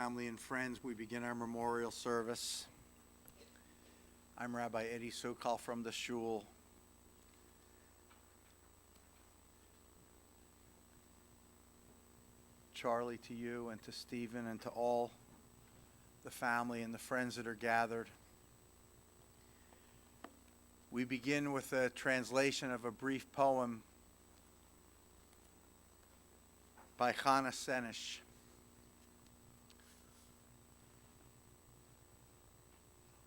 Family and friends, we begin our memorial service. I'm Rabbi Eddie Sokol from the shul. Charlie, to you and to Stephen and to all the family and the friends that are gathered. We begin with a translation of a brief poem by Ronna Weiss.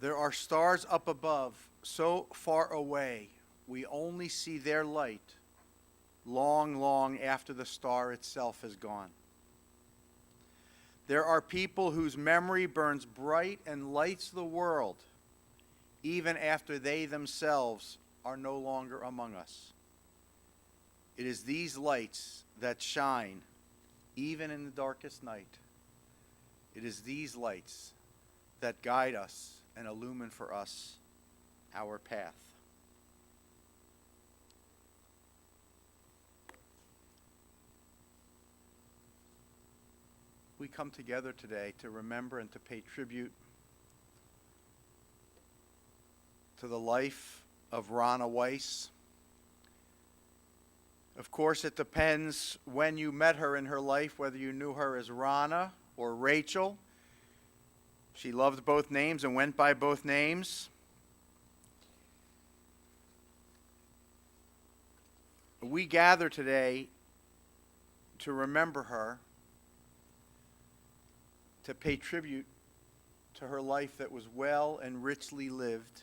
There are stars up above, so far away, we only see their light long, long after the star itself is gone. There are people whose memory burns bright and lights the world, even after they themselves are no longer among us. It is these lights that shine even in the darkest night. It is these lights that guide us and illumine for us our path. We come together today to remember and to pay tribute to the life of Ronna Weiss. Of course, it depends when you met her in her life, whether you knew her as Ronna or Rachel. She loved both names and went by both names. We gather today to remember her, to pay tribute to her life that was well and richly lived.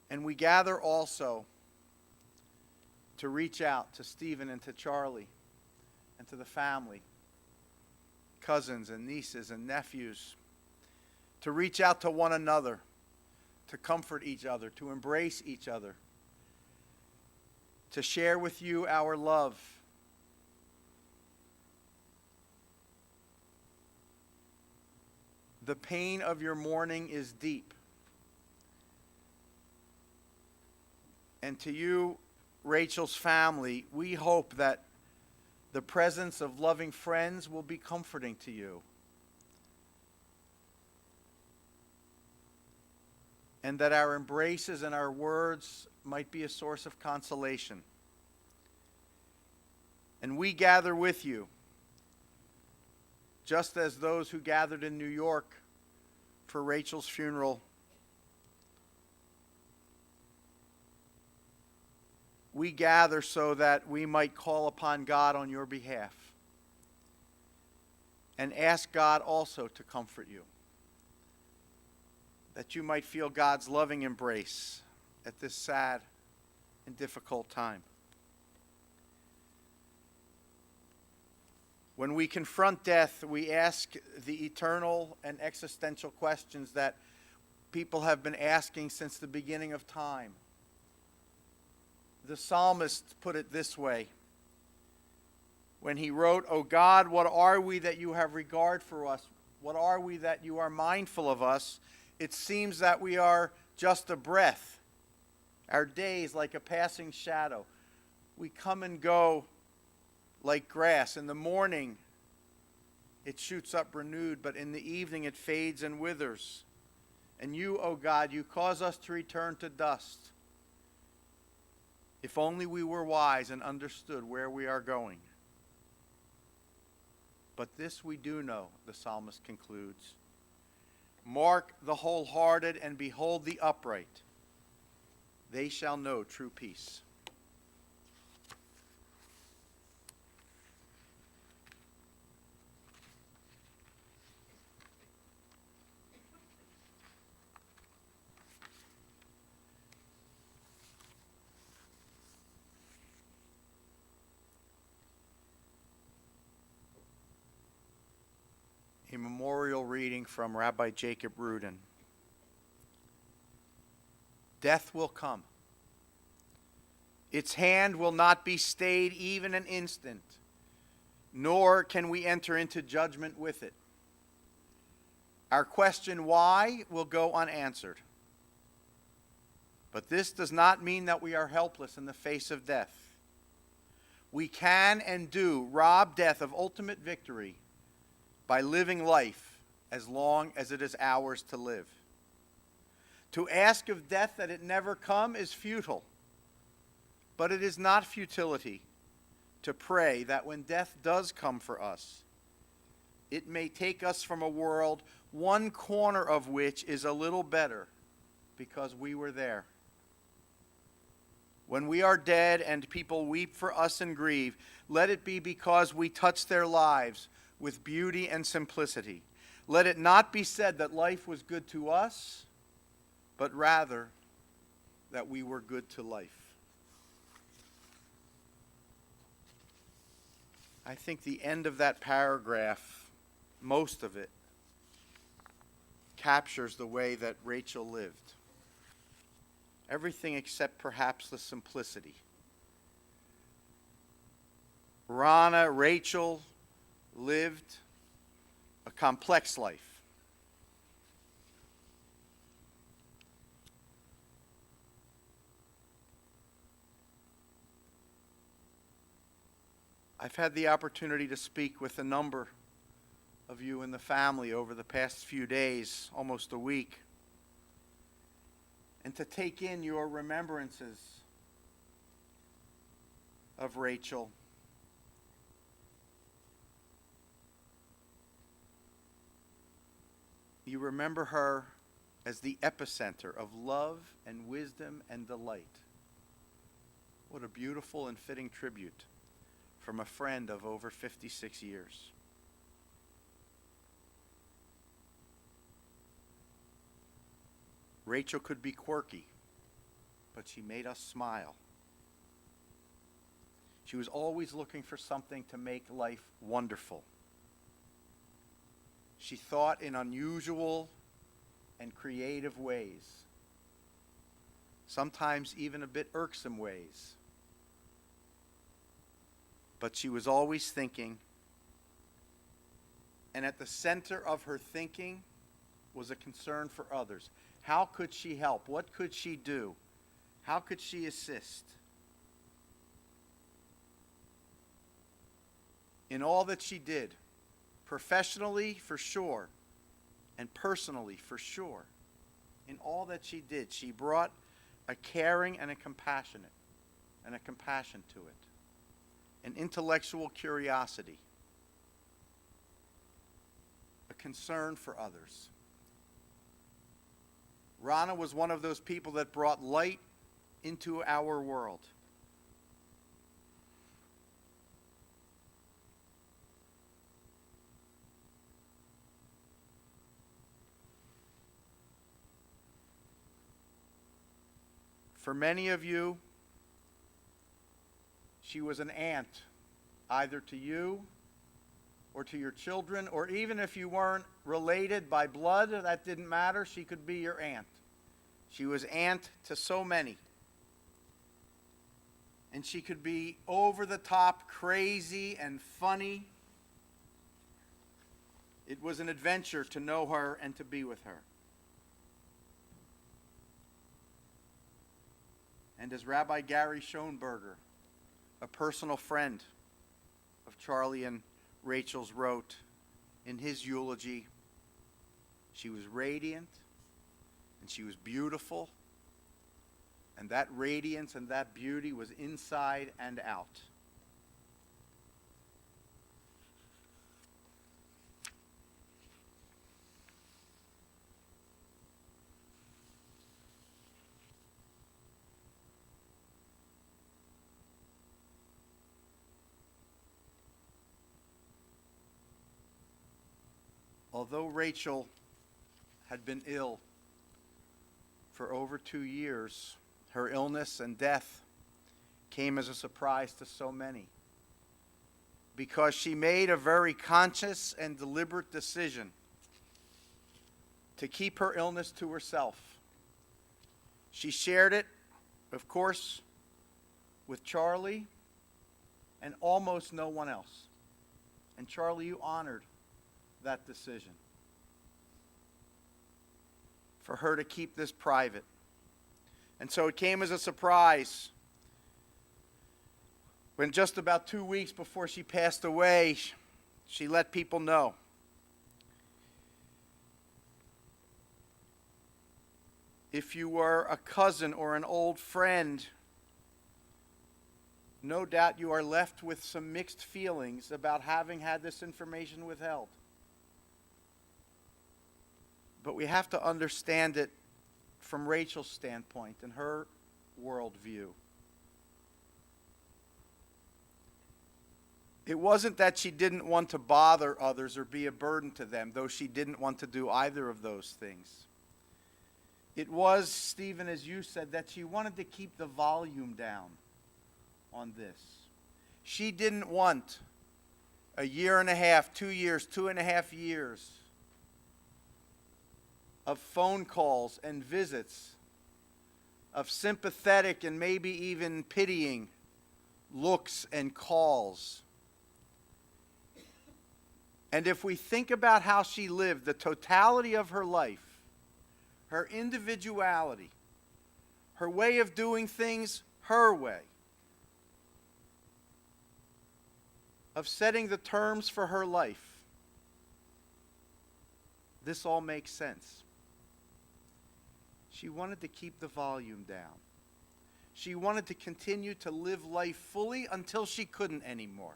And we gather also to reach out to Stephen and to Charlie and to the family, cousins and nieces and nephews, to reach out to one another, to comfort each other, to embrace each other, to share with you our love. The pain of your mourning is deep. And to you, Rachel's family, we hope that the presence of loving friends will be comforting to you. And that our embraces and our words might be a source of consolation. And we gather with you, just as those who gathered in New York for Rachel's funeral. We gather so that we might call upon God on your behalf and ask God also to comfort you, that you might feel God's loving embrace at this sad and difficult time. When we confront death, we ask the eternal and existential questions that people have been asking since the beginning of time. The psalmist put it this way when he wrote, "O God, what are we that you have regard for us? What are we that you are mindful of us? It seems that we are just a breath, our days like a passing shadow. We come and go like grass. In the morning it shoots up renewed, but in the evening it fades and withers. And you, O God, you cause us to return to dust. If only we were wise and understood where we are going. But this we do know," the psalmist concludes. "Mark the wholehearted and behold the upright. They shall know true peace." A memorial reading from Rabbi Jacob Rudin. Death will come. Its hand will not be stayed even an instant, nor can we enter into judgment with it. Our question why will go unanswered. But this does not mean that we are helpless in the face of death. We can and do rob death of ultimate victory by living life as long as it is ours to live. To ask of death that it never come is futile, but it is not futility to pray that when death does come for us, it may take us from a world one corner of which is a little better because we were there. When we are dead and people weep for us and grieve, let it be because we touched their lives with beauty and simplicity. Let it not be said that life was good to us, but rather that we were good to life. I think the end of that paragraph, most of it, captures the way that Rachel lived. Everything except perhaps the simplicity. Rachel lived a complex life. I've had the opportunity to speak with a number of you in the family over the past few days, almost a week, and to take in your remembrances of Rachel. You remember her as the epicenter of love and wisdom and delight. What a beautiful and fitting tribute from a friend of over 56 years. Rachel could be quirky, but she made us smile. She was always looking for something to make life wonderful. She thought in unusual and creative ways, sometimes even a bit irksome ways. But she was always thinking, and at the center of her thinking was a concern for others. How could she help? What could she do? How could she assist? In all that she did, professionally for sure, and personally for sure, in all that she did, she brought a caring and a compassion to it, an intellectual curiosity, a concern for others. Ronna was one of those people that brought light into our world. For many of you, she was an aunt, either to you or to your children, or even if you weren't related by blood, that didn't matter. She could be your aunt. She was aunt to so many. And she could be over the top, crazy, and funny. It was an adventure to know her and to be with her. And as Rabbi Gary Schoenberger, a personal friend of Charlie and Rachel's, wrote in his eulogy, she was radiant and she was beautiful, and that radiance and that beauty was inside and out. Although Rachel had been ill for over 2 years, her illness and death came as a surprise to so many, because she made a very conscious and deliberate decision to keep her illness to herself. She shared it, of course, with Charlie and almost no one else. And Charlie, you honored that decision for her to keep this private. And so it came as a surprise when just about 2 weeks before she passed away, she let people know. If you were a cousin or an old friend, no doubt you are left with some mixed feelings about having had this information withheld. But we have to understand it from Rachel's standpoint and her worldview. It wasn't that she didn't want to bother others or be a burden to them, though she didn't want to do either of those things. It was, Stephen, as you said, that she wanted to keep the volume down on this. She didn't want a year and a half, 2 years, 2.5 years of phone calls and visits, of sympathetic and maybe even pitying looks and calls. And if we think about how she lived, the totality of her life, her individuality, her way of doing things her way, of setting the terms for her life, this all makes sense. She wanted to keep the volume down. She wanted to continue to live life fully until she couldn't anymore.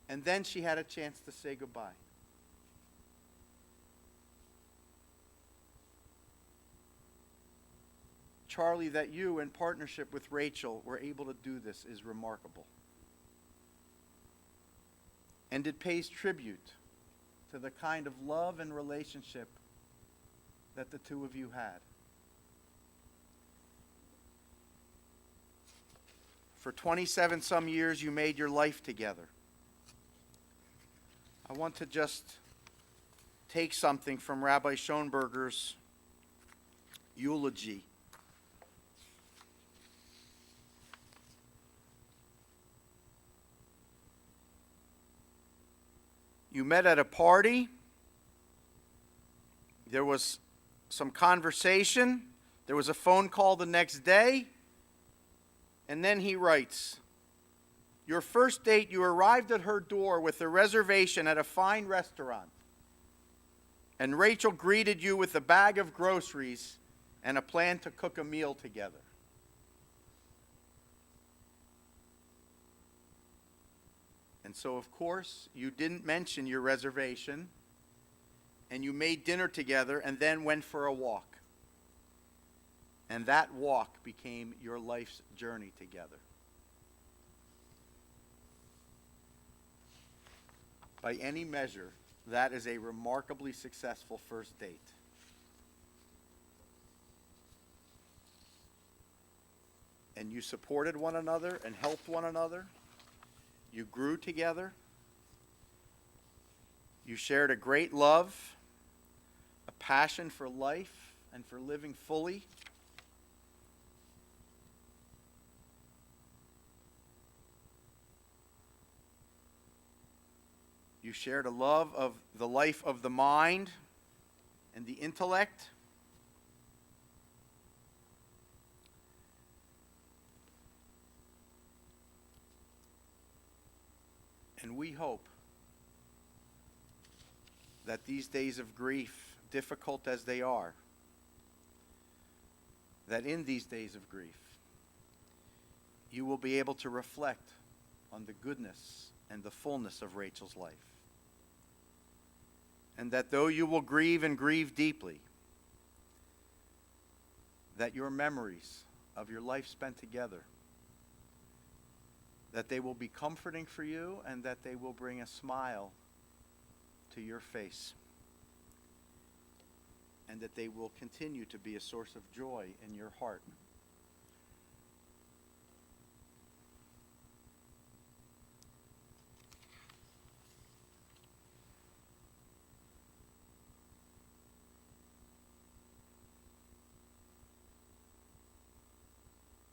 And then she had a chance to say goodbye. Charlie, that you, in partnership with Rachel, were able to do this is remarkable. And it pays tribute to the kind of love and relationship that the two of you had. For 27 some years, you made your life together. I want to just take something from Rabbi Schoenberger's eulogy. You met at a party. There was some conversation. There was a phone call the next day. And then he writes, your first date, you arrived at her door with a reservation at a fine restaurant. And Rachel greeted you with a bag of groceries and a plan to cook a meal together. And so, of course, you didn't mention your reservation, and you made dinner together and then went for a walk. And that walk became your life's journey together. By any measure, that is a remarkably successful first date. And you supported one another and helped one another. You grew together. You shared a great love, a passion for life and for living fully. You shared a love of the life of the mind and the intellect. And we hope that these days of grief, difficult as they are, that in these days of grief, you will be able to reflect on the goodness and the fullness of Rachel's life. And that though you will grieve and grieve deeply, that your memories of your life spent together, that they will be comforting for you and that they will bring a smile to your face. And that they will continue to be a source of joy in your heart.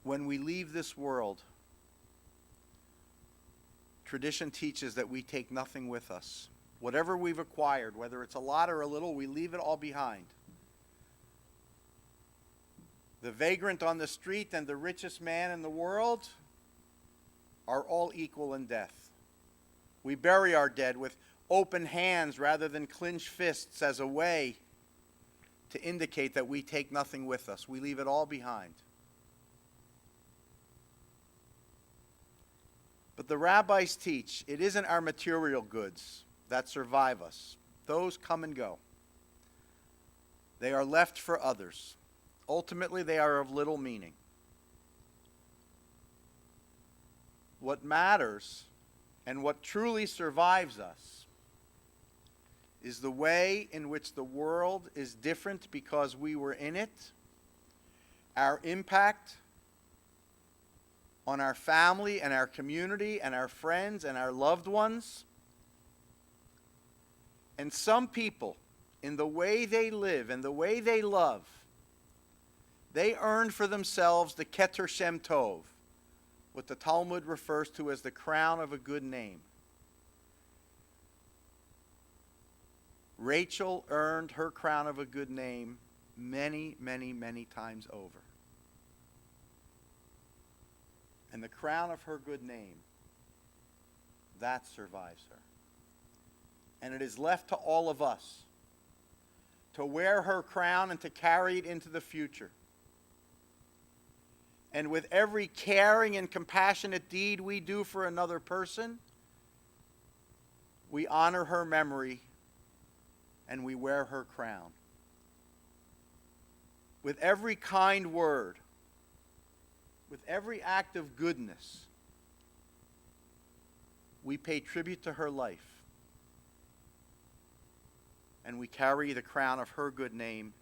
When we leave this world, tradition teaches that we take nothing with us. Whatever we've acquired, whether it's a lot or a little, we leave it all behind. The vagrant on the street and the richest man in the world are all equal in death. We bury our dead with open hands rather than clenched fists as a way to indicate that we take nothing with us. We leave it all behind. But the rabbis teach it isn't our material goods that survive us. Those come and go. They are left for others. Ultimately, they are of little meaning. What matters and what truly survives us is the way in which the world is different because we were in it, our impact on our family and our community and our friends and our loved ones. And some people, in the way they live and the way they love, they earned for themselves the Keter Shem Tov, what the Talmud refers to as the crown of a good name. Rachel earned her crown of a good name many, many, many times over. And the crown of her good name, that survives her. And it is left to all of us to wear her crown and to carry it into the future. And with every caring and compassionate deed we do for another person, we honor her memory and we wear her crown. With every kind word, with every act of goodness, we pay tribute to her life. And we carry the crown of her good name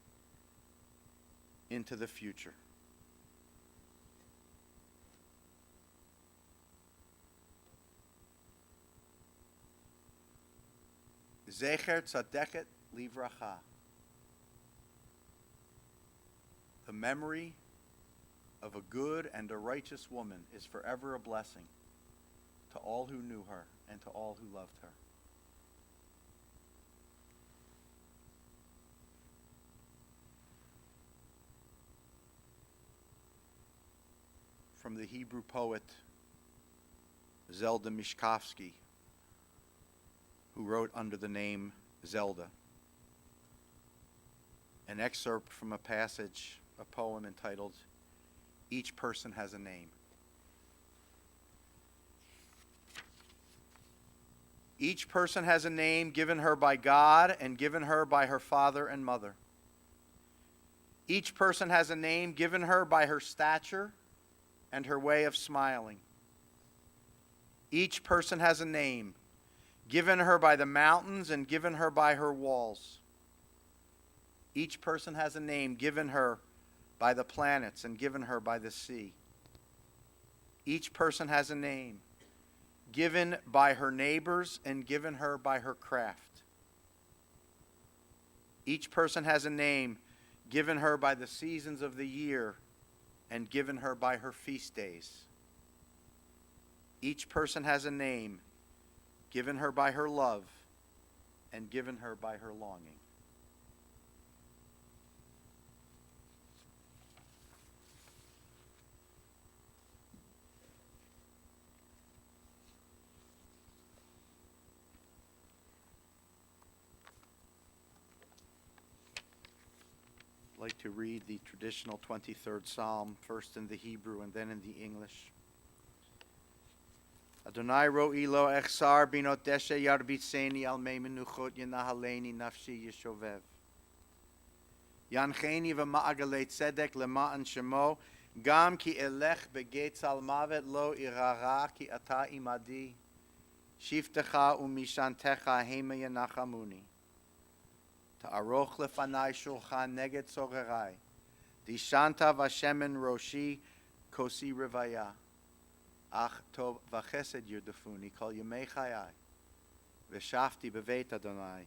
into the future. Zecher tzadeket livracha. The memory of a good and a righteous woman is forever a blessing to all who knew her and to all who loved her. From the Hebrew poet Zelda Mishkovsky, who wrote under the name Zelda. An excerpt from a passage, a poem entitled, "Each Person Has a Name." Each person has a name given her by God and given her by her father and mother. Each person has a name given her by her stature and her way of smiling. Each person has a name given her by the mountains and given her by her walls. Each person has a name given her by the planets and given her by the sea. Each person has a name given by her neighbors and given her by her craft. Each person has a name given her by the seasons of the year and given her by her feast days. Each person has a name given her by her love and given her by her longing. I'd like to read the traditional 23rd Psalm, first in the Hebrew and then in the English. Adonai ro'i lo echsar binot deshe yarbitseni al mei menuchot yenahaleni nafshi yeshovev. Yancheni v'ma'agalei tzedek lema'an shemo gam ki elech begetz al mavet lo irara ki ata imadi shiftecha umishantecha hema yenachamuni. Ta'aroch lefanai shulchan neged sogerai dishanta v'shemen roshi kosi revaya. Ach tov v'chesed yurdafuni kol yemei chayai v'shafti beveit Adonai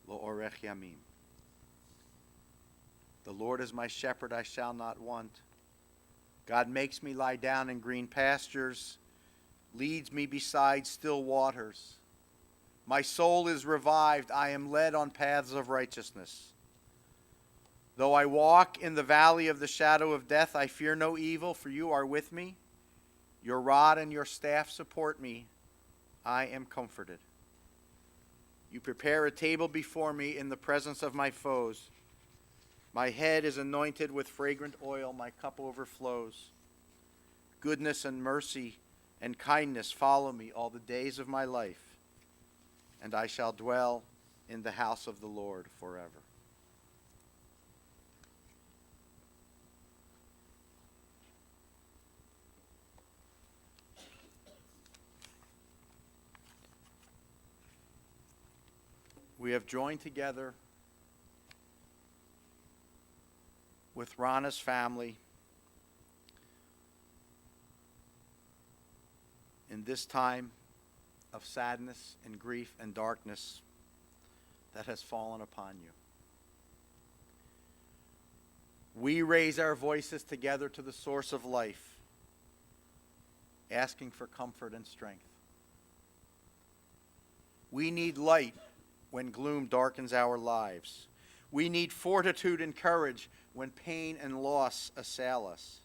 lo orech yamim. The Lord is my shepherd, I shall not want. God makes me lie down in green pastures, leads me beside still waters. My soul is revived, I am led on paths of righteousness. Though I walk in the valley of the shadow of death, I fear no evil, for you are with me. Your rod and your staff support me. I am comforted. You prepare a table before me in the presence of my foes. My head is anointed with fragrant oil. My cup overflows. Goodness and mercy and kindness follow me all the days of my life, and I shall dwell in the house of the Lord forever. We have joined together with Ronna's family in this time of sadness and grief and darkness that has fallen upon you. We raise our voices together to the source of life, asking for comfort and strength. We need light when gloom darkens our lives. We need fortitude and courage when pain and loss assail us.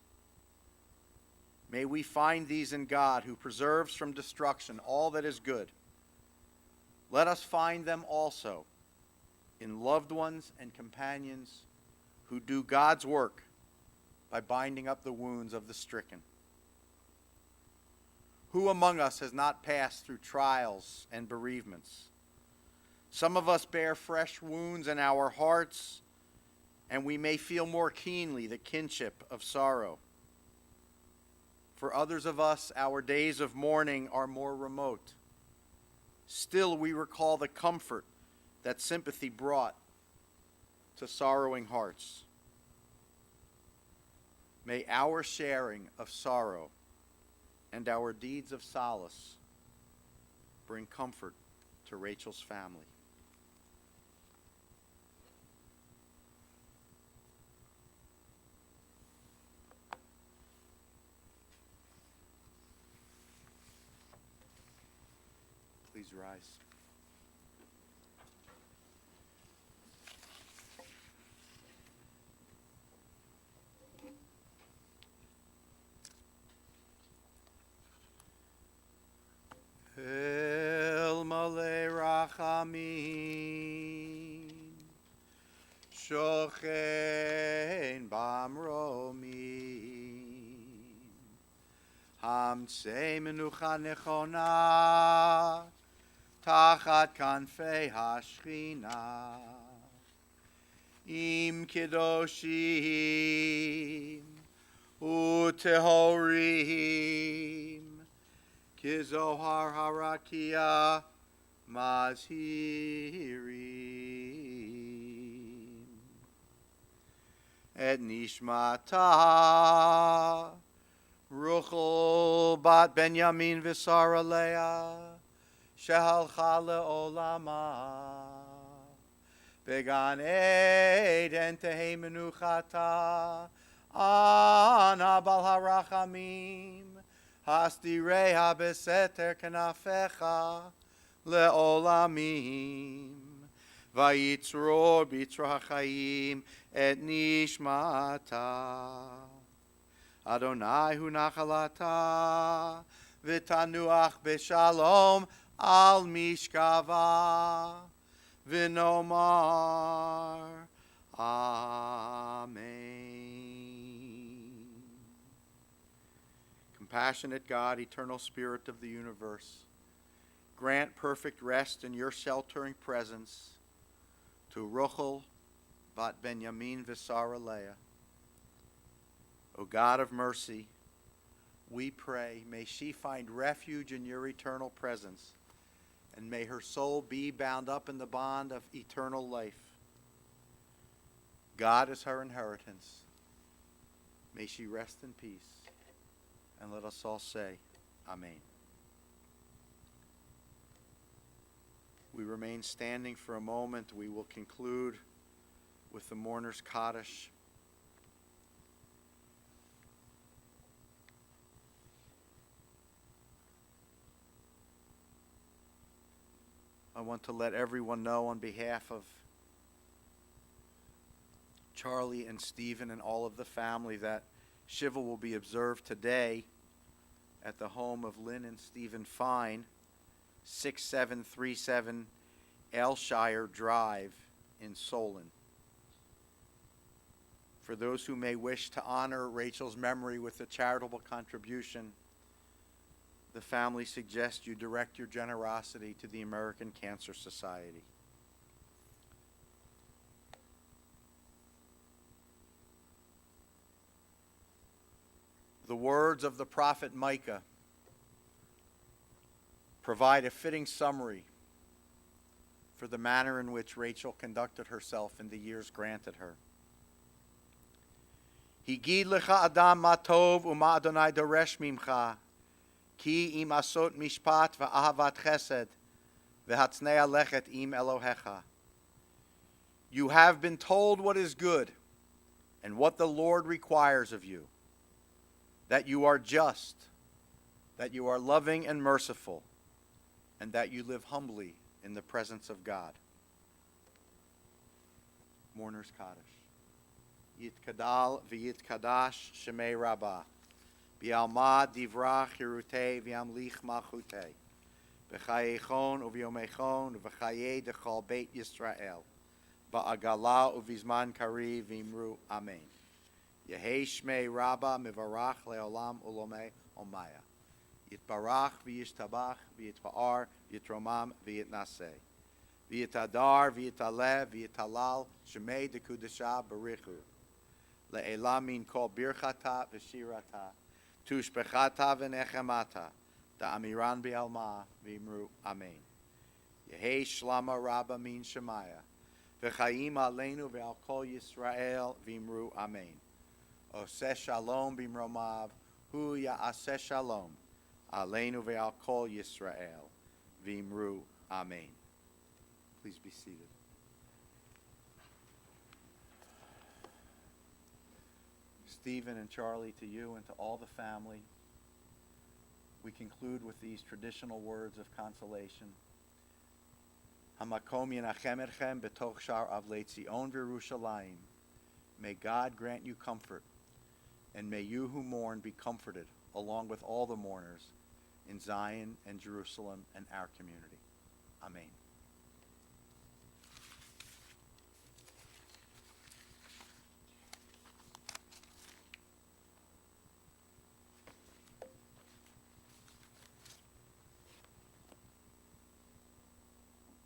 May we find these in God, who preserves from destruction all that is good. Let us find them also in loved ones and companions who do God's work by binding up the wounds of the stricken. Who among us has not passed through trials and bereavements? Some of us bear fresh wounds in our hearts, and we may feel more keenly the kinship of sorrow. For others of us, our days of mourning are more remote. Still, we recall the comfort that sympathy brought to sorrowing hearts. May our sharing of sorrow and our deeds of solace bring comfort to Rachel's family. Please rise. El Malei Rachamim Shochein Bamromim Hamtzei Menucha Nechona Tachat Kanfei Hashchina Im Kedoshim Utehorim Kizohar Harakia Mazhirim Et Nishmata Ruchel Bat Benyamin Visara Leah Shehalcha Le'olama Began Eden Tehei Menuchata Ana Bal Harachamim Hasdireha beseter kanafecha leolamim vayitzror bitra chayim et nishmata Adonai hu nachalata v'tanuach b'shalom al mishkava v'nomar Amen. Compassionate God, eternal Spirit of the universe, grant perfect rest in your sheltering presence to Ruchel bat Benyamin Visara Leah. O God of mercy, we pray, may she find refuge in your eternal presence, and may her soul be bound up in the bond of eternal life. God is her inheritance. May she rest in peace. And let us all say, Amen. We remain standing for a moment. We will conclude with the mourner's Kaddish. I want to let everyone know on behalf of Charlie and Stephen and all of the family that Shiva will be observed today at the home of Lynn and Stephen Fine, 6737 Aylshire Drive in Solon. For those who may wish to honor Rachel's memory with a charitable contribution, the family suggests you direct your generosity to the American Cancer Society. The words of the prophet Micah provide a fitting summary for the manner in which Rachel conducted herself in the years granted her. Higid lecha adam ma tov u'ma Adonai doresh mimcha, ki im asot mishpat va'ahavat chesed v'hatznei lechet im Elohecha. You have been told what is good and what the Lord requires of you, that you are just, that you are loving and merciful, and that you live humbly in the presence of God. Mourner's Kaddish. Yitkadal v'yitkadash shemei rabbah. Bi'alma divrach hirutei v'yamlich malchutei. B'chayechon u'v'yomechon u'v'chayei dechol beit Yisrael. Ba'agala u'vizman kari v'imru amen. Yehei shmei rabbah mivarach le'olam ulomei omaya. Yitbarach v'yishtabach v'yitpa'ar v'yitromam v'yitnaseh. V'yitadar v'yitaleh v'yitalal shemei dekudesha barichu. Le'elam min kol birchata v'shirata. Tushbechata v'nechemata. Da'amiran bi'alma v'imru amen. Yehei shlama rabbah min shemaya. V'chaim aleinu v'al kol Yisrael v'imru amen. Oseh shalom b'mromav, hu ya'aseh shalom, aleinu ve'al kol Yisrael, v'imru amen. Please be seated. Stephen and Charlie, to you and to all the family, we conclude with these traditional words of consolation. Hamakom yenachem etchem betoch shar avlei Tzion v'Yerushalayim. May God grant you comfort, and may you who mourn be comforted along with all the mourners in Zion and Jerusalem and our community. Amen.